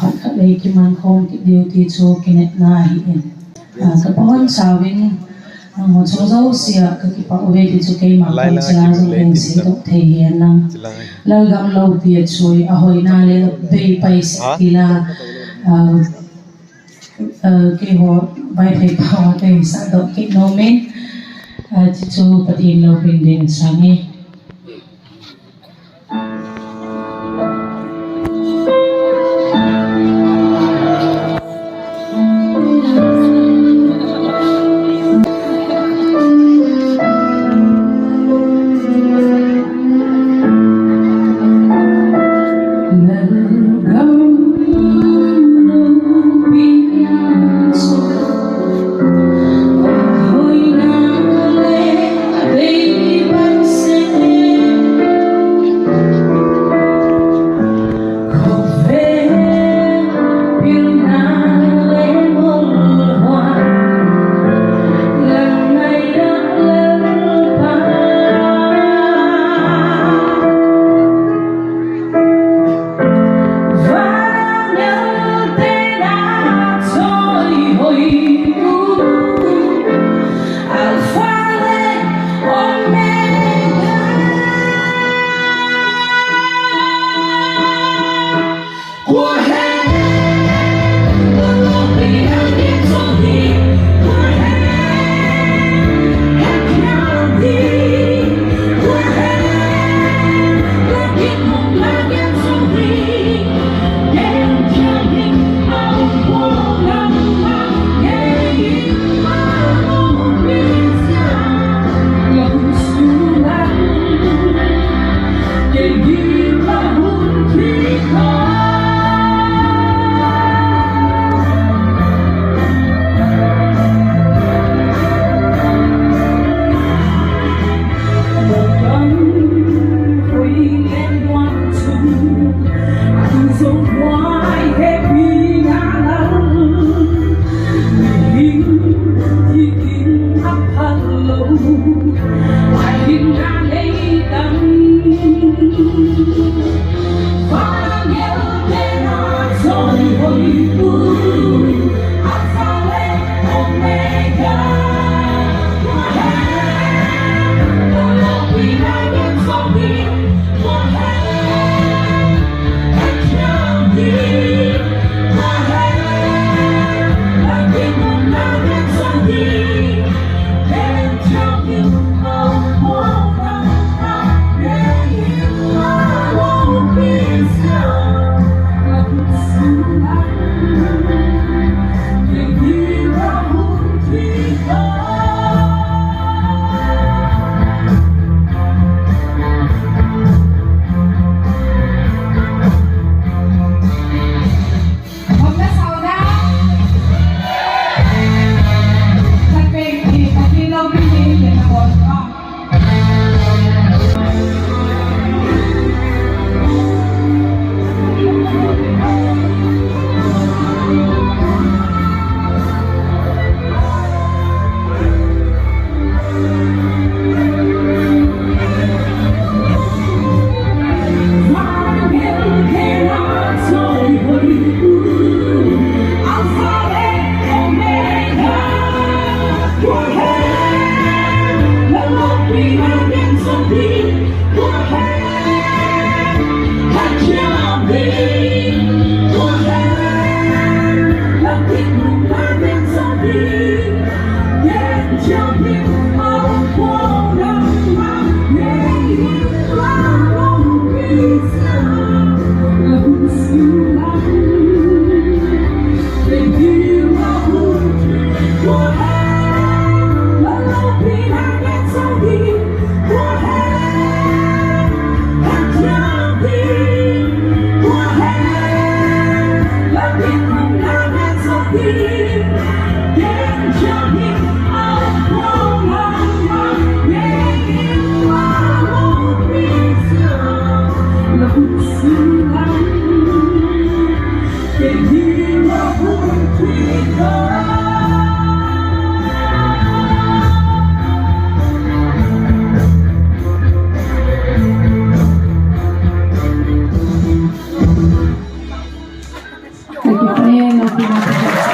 khát khát đây cái mang không cái điều thì cho cái net na hiện cái bọn sao bên một số dấu xia cái bảo vệ thì cho cái mang không chỉ là dùng bên sĩ độc thể hiện năng lâu gam lâu tiệt rồi hồi na lên Vaiphei thì là cái họ Vaiphei bảo cái sao độc cái nomen chỉ cho bắt in lâu bên đến sáng ấy Kaki pray na pinapagod